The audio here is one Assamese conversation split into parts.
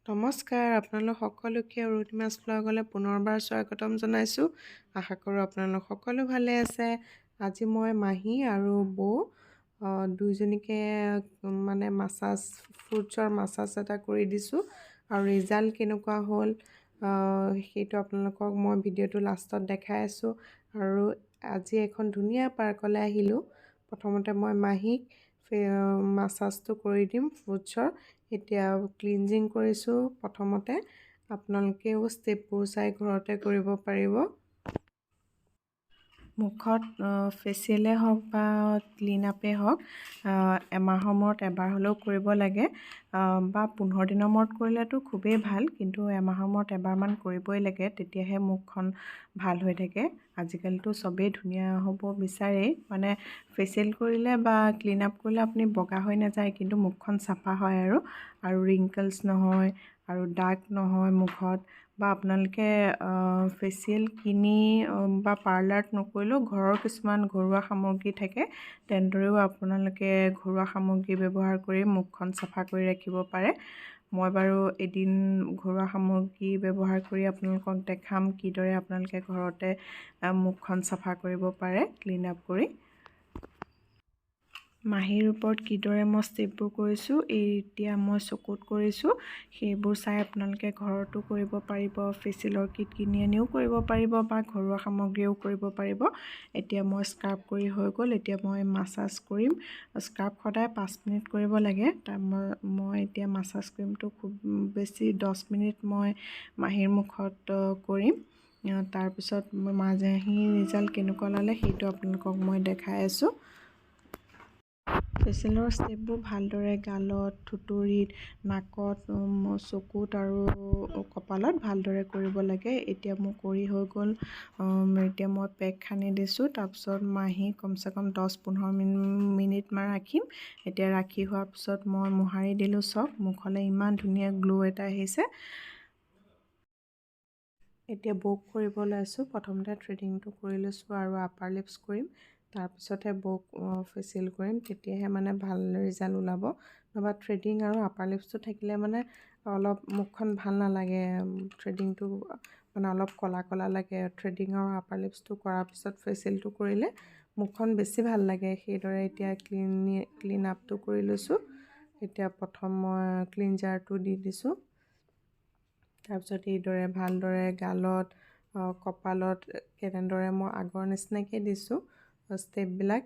নমস্কাৰ আপোনালোক সকলোকে অৰুণিমাছ ব্লগলৈ পুনৰবাৰ স্বাগতম জনাইছোঁ। আশা কৰোঁ আপোনালোক সকলো ভালে আছে। আজি মই মাহী আৰু বৌ দুইজনীকে মানে ফ্ৰুটছৰ মাছাজ এটা কৰি দিছোঁ আৰু ৰিজাল্ট কেনেকুৱা হ'ল সেইটো আপোনালোকক মই ভিডিঅ'টো লাষ্টত দেখাই আছোঁ। আৰু আজি এখন ধুনীয়া পাৰ্কলৈ আহিলোঁ। প্ৰথমতে মই মাহীক মাছাজটো কৰি দিম ফ্ৰুটছৰ। এতিয়া ক্লিনজিং কৰিছোঁ। প্ৰথমতে আপোনালোকেও ষ্টেপবোৰ চাই ঘৰতে কৰিব পাৰিব। মুখত ফেচিয়েলে হওক বা ক্লিন আপেই হওক এমাহৰ মূৰত এবাৰ হ'লেও কৰিব লাগে, বা 15 দিনৰ মূৰত কৰিলেতো খুবেই ভাল, কিন্তু এমাহৰ মূৰত এবাৰমান কৰিবই লাগে, তেতিয়াহে মুখখন ভাল হৈ থাকে। আজিকালিতো চবেই ধুনীয়া হ'ব বিচাৰেই, মানে ফেচিয়েল কৰিলে বা ক্লিন আপ কৰিলে আপুনি বগা হৈ নাযায়, কিন্তু মুখখন চাফা হয় আৰু ৰিংকলছ নহয় আৰু দাগ নহয় মুখত। বা আপোনালোকে ফেচিয়েল কিনি বা পাৰ্লাৰত নকৰিলেও ঘৰৰ কিছুমান ঘৰুৱা সামগ্ৰী থাকে, তেনেদৰেও আপোনালোকে ঘৰুৱা সামগ্ৰী ব্যৱহাৰ কৰি মুখখন চাফা কৰি ৰাখিব পাৰে। মই বাৰু এদিন ঘৰুৱা সামগ্ৰী ব্যৱহাৰ কৰি আপোনালোকক দেখাম কিদৰে আপোনালোকে ঘৰতে মুখখন চাফা কৰিব পাৰে ক্লিন আপ কৰি। মাহীৰ ওপৰত কিদৰে মই ষ্টেপবোৰ কৰিছোঁ, এতিয়া মই চকুত কৰিছোঁ, সেইবোৰ চাই আপোনালোকে ঘৰতো কৰিব পাৰিব। ফেচিয়েলৰ কিট কিনি আনিও কৰিব পাৰিব বা ঘৰুৱা সামগ্ৰীও কৰিব পাৰিব। এতিয়া মই স্ক্ৰাব কৰি হৈ গ'ল, এতিয়া মই মাছাজ কৰিম। স্ক্ৰাব সদায় 5 মিনিট কৰিব লাগে। মই এতিয়া মাছাজ ক্ৰীমটো খুব বেছি 10 মিনিট মই মাহীৰ মুখত কৰিম। তাৰপিছত মাহীৰ ৰিজাল্ট কেনেকুৱা ওলালে সেইটো আপোনালোকক মই দেখাই আছোঁ। ফেচিয়েলৰ ষ্টেপবোৰ ভালদৰে গালত, থুতুৰিত, নাকত, চকুত আৰু কপালত ভালদৰে কৰিব লাগে। এতিয়া মোৰ কৰি হৈ গ'ল। এতিয়া মই পেক সানি দিছোঁ। তাৰপিছত মাহী কমচে কম 10-15 মিনিটমান ৰাখিম। এতিয়া ৰাখি হোৱাৰ পিছত মই মোহাৰি দিলোঁ চব। মুখলৈ ইমান ধুনীয়া গ্ল' এটা আহিছে। এতিয়া বৌক কৰিবলৈ আছোঁ। প্ৰথমতে থ্ৰেডিংটো কৰি লৈছোঁ আৰু আপাৰ লিপছ কৰিম। তাৰপিছতহে বৌক ফেচিয়েল কৰিম, তেতিয়াহে মানে ভাল ৰিজাল্ট ওলাব। নহ'বা থ্ৰেডিং আৰু আপাৰ লিপছটো থাকিলে মানে অলপ মুখখন ভাল নালাগে। থ্ৰেডিংটো মানে অলপ ক'লা ক'লা লাগে। থ্ৰেডিং আৰু আপাৰ লিপছটো কৰাৰ পিছত ফেচিয়েলটো কৰিলে মুখখন বেছি ভাল লাগে। সেইদৰে এতিয়া ক্লিন আপটো কৰি লৈছোঁ। এতিয়া প্ৰথম মই ক্লিনজাৰটো দি দিছোঁ। তাৰপিছত এইদৰে ভালদৰে গালত, কপালত কেনেদৰে মই আগৰ নিচিনাকৈ দিছোঁ ষ্টেপবিলাক।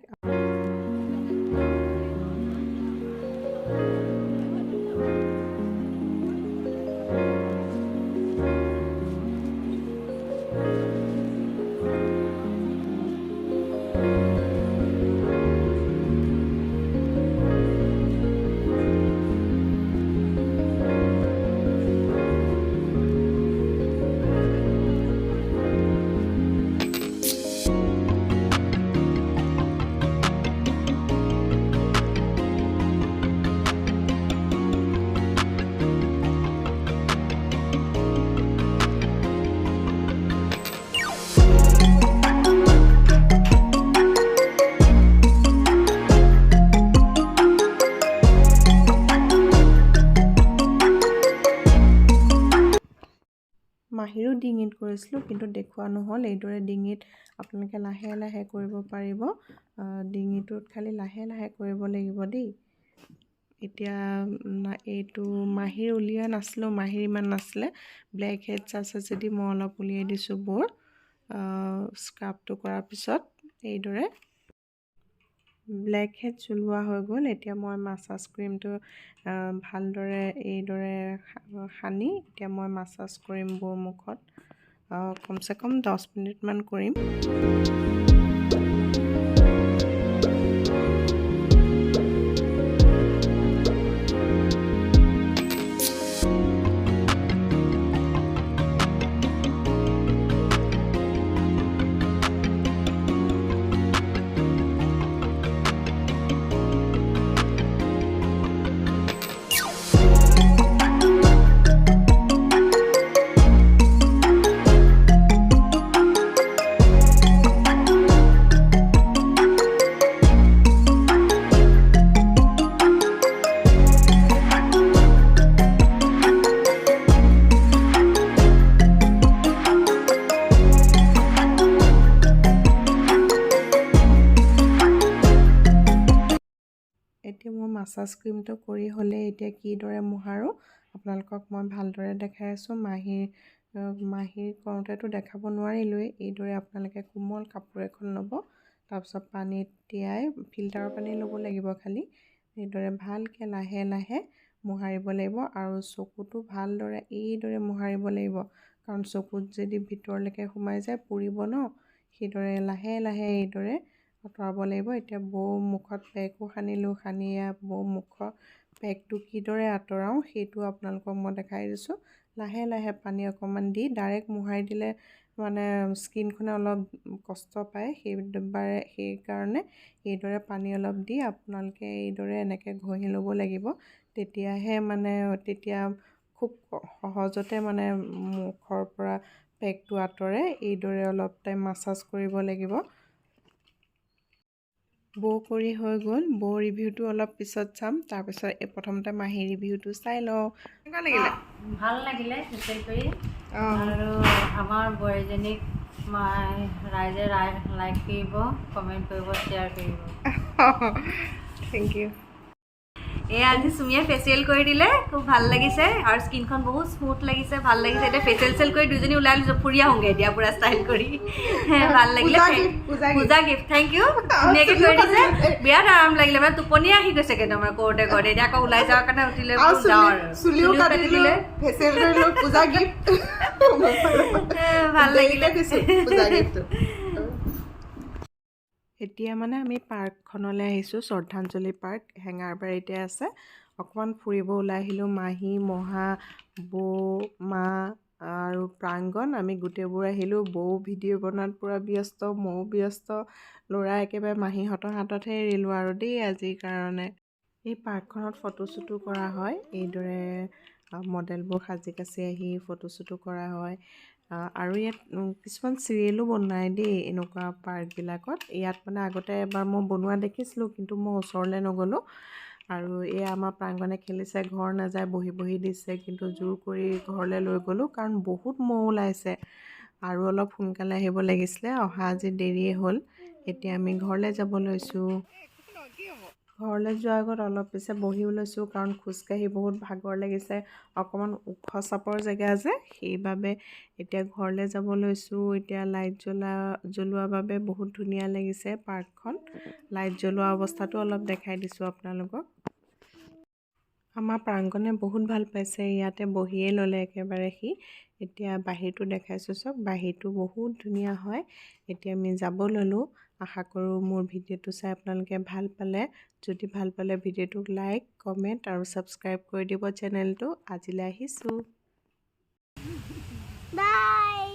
মাহীৰো ডিঙিত কৰিছিলোঁ, কিন্তু দেখুওৱা নহ'ল। এইদৰে ডিঙিত আপোনালোকে লাহে লাহে কৰিব পাৰিব। ডিঙিটোত খালি লাহে লাহে কৰিব লাগিব দেই। এতিয়া এইটো মাহীৰ উলিওৱা নাছিলোঁ, মাহীৰ ইমান নাছিলে। ব্লেক হেডছ আছে যদি মই অলপ উলিয়াই দিছোঁ বৰ স্ক্ৰাবটো কৰাৰ পিছত। এইদৰে ব্লেক হেডছ ওলোৱা হৈ গ'ল। এতিয়া মই মাছাজ ক্ৰীমটো ভালদৰে এইদৰে সানি এতিয়া মই মাছাজ কৰিম বৌৰ মুখত। কমচে কম 10 মিনিটমান কৰিম। মাছাজ ক্ৰীমটো কৰি হ'লে এতিয়া কিদৰে মোহাৰোঁ আপোনালোকক মই ভালদৰে দেখাই আছোঁ। মাহিৰ কৰোঁতেতো দেখাব নোৱাৰিলোৱেই। এইদৰে আপোনালোকে কোমল কাপোৰ এখন ল'ব, তাৰপিছত পানীত তিয়াই ফিল্টাৰৰ পানী ল'ব লাগিব খালি। এইদৰে ভালকৈ লাহে লাহে মোহাৰিব লাগিব আৰু চকুটো ভালদৰে এইদৰে মোহাৰিব লাগিব, কাৰণ চকুত যদি ভিতৰলৈকে সোমাই যায় পুৰিব ন। সেইদৰে লাহে লাহে এইদৰে আঁতৰাব লাগিব। এতিয়া বৌ মুখত পেকো সানিলোঁ, সানি বৌ মুখৰ পেকটো কিদৰে আঁতৰাওঁ সেইটো আপোনালোকক মই দেখাই দিছোঁ। লাহে লাহে পানী অকণমান দি ডাইৰেক্ট মোহাৰি দিলে মানে স্কিনখনে অলপ কষ্ট পায়, সেইকাৰণে এইদৰে পানী অলপ দি আপোনালোকে এইদৰে এনেকৈ ঘঁহি ল'ব লাগিব। তেতিয়াহে তেতিয়া খুব সহজতে মুখৰ পৰা পেকটো আঁতৰে। এইদৰে অলপ টাইম মাছাজ কৰিব লাগিব। বৌ কৰি হৈ গ'ল। বৌ ৰিভিউটো অলপ পিছত চাম, তাৰপিছত প্ৰথমতে মাহী ৰিভিউটো চাই লওঁ। কেনেকুৱা লাগিলে? ভাল লাগিলে ফেচিয়েল কৰি। আৰু আমাৰ বোৱাৰীজনীক ৰাইজে লাইক কৰিব, কমেণ্ট কৰিব, শ্বেয়াৰ কৰিব। Thank you. আজি চুমিয়ে ফেচিয়েল কৰি দিলে, খুব ভাল লাগিছে আৰু স্কিনখন বহুত স্মুথ লাগিছে, ভাল লাগিছে। এতিয়া ফেচিয়েল কৰি দুজনী ওলাই লৈছোঁ, ফুৰি আহোঁগৈ এতিয়া পূৰা ষ্টাইল কৰি। ভাল লাগিলে, পূজা গিফ্ট, থেংক ইউ। ধুনীয়াকৈ কৰি দিছে, বিৰাট আৰাম লাগিলে, টোপনিয়ে আহি গৈছেগৈ তোমাৰ কৰোঁতে এতিয়া আকৌ ওলাই যোৱাৰ কাৰণে উঠিলে যাওঁ আৰু চুলিও কাটি দিলে, ভাল লাগিলে। এতিয়া আমি পাৰ্কখনলৈ আহিছোঁ, শ্ৰদ্ধাঞ্জলি পাৰ্ক, হেঙাৰবাৰীতে আছে। অকণমান ফুৰিব ওলাই আহিলোঁ। মাহী, মহা, বৌ, মা আৰু প্ৰাংগণ, আমি গোটেইবোৰ আহিলোঁ। বৌ ভিডিঅ' বনোৱাত পূৰা ব্যস্ত, ময়ো ব্যস্ত। ল'ৰা একেবাৰে মাহীহঁতৰ হাততহে এৰিলোঁ আৰু দেই আজিৰ কাৰণে। এই পাৰ্কখনত ফটোশ্বুটো কৰা হয়। এইদৰে মডেলবোৰ সাজি কাচি আহি ফটোশ্বুটো কৰা হয়। আৰু ইয়াত কিছুমান চিৰিয়েলো বনায় দেই এনেকুৱা পাৰ্কবিলাকত। ইয়াত আগতে এবাৰ মই বনোৱা দেখিছিলোঁ, কিন্তু মই ওচৰলৈ নগ'লোঁ। আৰু এয়া আমাৰ প্ৰাংগণে খেলিছে, ঘৰ নাযায়, বহি বহি দিছে, কিন্তু জোৰ কৰি ঘৰলৈ লৈ গ'লোঁ, কাৰণ বহুত মহ ওলাইছে আৰু অলপ সোনকালে আহিব লাগিছিলে। অহা আজি দেৰিয়ে হ'ল। এতিয়া আমি ঘৰলৈ যাব লৈছোঁ। ঘৰলৈ যোৱাৰ আগত অলপ পিছে বহিও লৈছোঁ, কাৰণ খোজকাঢ়ি বহুত ভাগৰ লাগিছে। অকণমান ওখ চাপৰ জেগা যে, সেইবাবে এতিয়া ঘৰলৈ যাব লৈছোঁ। এতিয়া লাইট জ্বলোৱাৰ বাবে বহুত ধুনীয়া লাগিছে পাৰ্কখন। লাইট জ্বলোৱা অৱস্থাটো অলপ দেখাই দিছোঁ আপোনালোকক। আমাৰ প্ৰাংগণে বহুত ভাল পাইছে, ইয়াতে বহিয়ে ল'লে একেবাৰে সি। এতিয়া বাহিৰটো দেখাইছোঁ চাওক, বাহিৰটো বহুত ধুনীয়া হয়। এতিয়া আমি যাব ল'লোঁ। আশা কৰোঁ মোৰ ভিডিঅ'টো চাই আপোনালোকে ভাল পালে। যদি ভাল পালে ভিডিঅ'টোক লাইক, কমেণ্ট আৰু ছাবস্ক্ৰাইব কৰি দিব চেনেলটো। আজিলৈ আহিছোঁ। বাই।